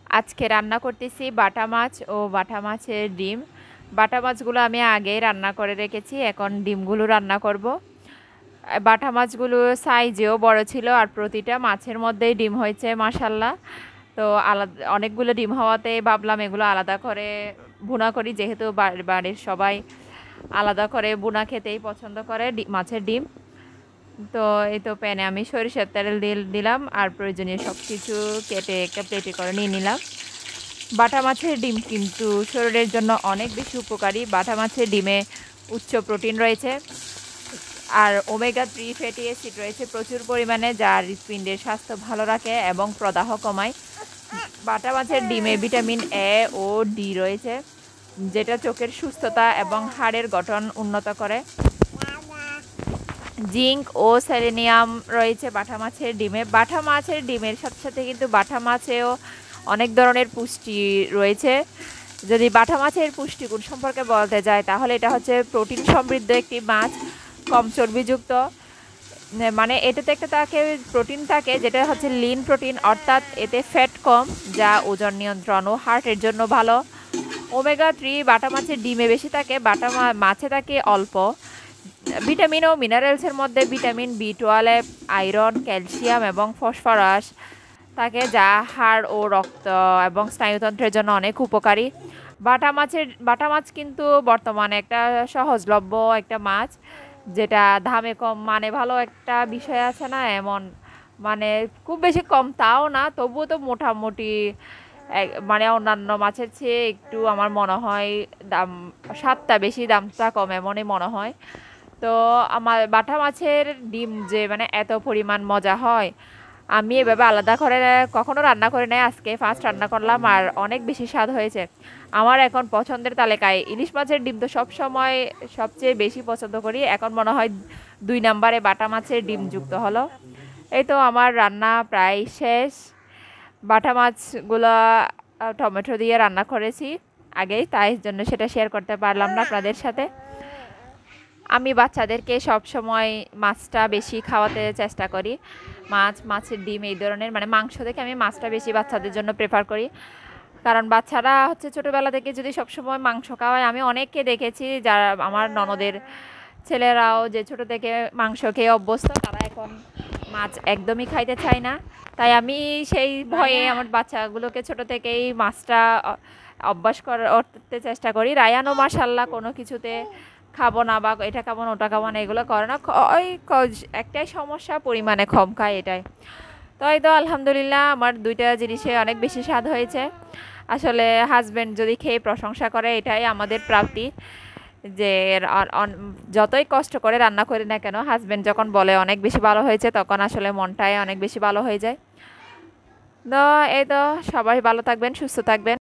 আজকে রান্না করতেছি বাটা মাছ ও বাটা মাছের ডিম। বাটা মাছগুলো আমি আগেই রান্না করে রেখেছি, এখন ডিমগুলো রান্না করব। বাটা মাছগুলো সাইজেও বড় ছিল আর প্রতিটা মাছের মধ্যেই ডিম হয়েছে মাশাল্লাহ। তো আলাদা অনেকগুলো ডিম হওয়াতে ভাবলাম এগুলো আলাদা করে ভুনা করি, যেহেতু বাড়ির সবাই আলাদা করে ভুনা খেতেই পছন্দ করে মাছের ডিম। তো এই তো প্যানে আমি সরিষার তেল দিলাম আর প্রয়োজনীয় সব কিছু কেটে একটা প্লেটে করে নিয়ে নিলাম। বাটা মাছের ডিম কিন্তু শরীরের জন্য অনেক বেশি উপকারী। বাটা মাছের ডিমে উচ্চ প্রোটিন রয়েছে আর ওমেগা 3 ফ্যাটি অ্যাসিড রয়েছে প্রচুর পরিমাণে, যা হৃৎপিণ্ডের স্বাস্থ্য ভালো রাখে এবং প্রদাহ কমায়। বাটা মাছের ডিমে ভিটামিন এ ও ডি রয়েছে, যেটা চোখের সুস্থতা এবং হাড়ের গঠন উন্নত করে। জিঙ্ক ও সেলেনিয়াম রয়েছে বাটা মাছের ডিমে। বাটা মাছের ডিমের সাথে সাথে কিন্তু বাটা মাছেও অনেক ধরনের পুষ্টি রয়েছে। যদি বাটা মাছের পুষ্টিগুণ সম্পর্কে বলতে যায় তাহলে এটা হচ্ছে প্রোটিন সমৃদ্ধ একটি মাছ, কম চর্বিযুক্ত। মানে এটাতে একটা থাকে প্রোটিন থাকে যেটা হচ্ছে লিন প্রোটিন, অর্থাৎ এতে ফ্যাট কম, যা ওজন নিয়ন্ত্রণ ও হার্টের জন্য ভালো। ওমেগা 3 বাটা মাছের ডিমে বেশি থাকে, বাটা মাছে থাকে অল্প। ভিটামিন ও মিনারেলসের মধ্যে ভিটামিন বি 12, আয়রন, ক্যালসিয়াম এবং ফসফরাস থাকে, যা হাড় ও রক্ত এবং স্নায়ুতন্ত্রের জন্য অনেক উপকারী। বাটা মাছ কিন্তু বর্তমানে একটা সহজলভ্য একটা মাছ, যেটা দামে কম, মানে ভালো একটা বিষয় আছে না এমন, মানে খুব বেশি কম তাও না, তবুও তো মোটামুটি মানে অন্যান্য মাছের চেয়ে একটু আমার মনে হয় দাম, স্বাদটা বেশি দামটা কম এমনই মনে হয়। তো আমার বাটা মাছের ডিম যে মানে এত পরিমাণ মজা হয়, আমি এভাবে আলাদা করে কখনো রান্না করে নাই, আজকে ফার্স্ট রান্না করলাম আর অনেক বেশি স্বাদ হয়েছে। আমার এখন পছন্দের তালিকায় ইলিশ মাছের ডিম তো সব সময় সবচেয়ে বেশি পছন্দ করি, এখন মনে হয় 2 নম্বরে বাটা মাছের ডিম যুক্ত হলো। এই তো আমার রান্না প্রায় শেষ। বাটা মাছগুলো টমেটো দিয়ে রান্না করেছি আগেই, তাই জন্য সেটা শেয়ার করতে পারলাম না আপনাদের সাথে। আমি বাচ্চাদেরকে সব সময় মাছটা বেশি খাওয়াতে চেষ্টা করি। মাছের ডিম এই ধরনের মানে মাংস থেকে আমি মাছটা বেশি বাচ্চাদের জন্য প্রেফার করি, কারণ বাচ্চারা হচ্ছে ছোটোবেলা থেকে যদি সবসময় মাংস খাওয়ায়, আমি অনেককে দেখেছি যারা আমার ননদের ছেলেরাও যে ছোটো থেকে মাংস খেয়ে অভ্যস্ত, তারা এখন মাছ একদমই খাইতে চায় না। তাই আমি সেই ভয়ে আমার বাচ্চাগুলোকে ছোটো থেকেই মাছটা অভ্যাস করতে চেষ্টা করি। রায়ানও মাশাল্লাহ কোনো কিছুতে খাবো না বা এটা খাবো না ওটা খাবো না এগুলো করে না, ওই একটাই সমস্যা, পরিমাণে কম খায় এটাই। তো এই তো আলহামদুলিল্লাহ আমার দুইটা জিনিসে অনেক বেশি স্বাদ হয়েছে। আসলে হাজব্যান্ড যদি খেয়ে প্রশংসা করে এটাই আমাদের প্রাপ্তি, যে যতই কষ্ট করে রান্না করি না কেন, হাজব্যান্ড যখন বলে অনেক বেশি ভালো হয়েছে তখন আসলে মনটাই অনেক বেশি ভালো হয়ে যায়। তো এই তো সবাই ভালো থাকবেন, সুস্থ থাকবেন।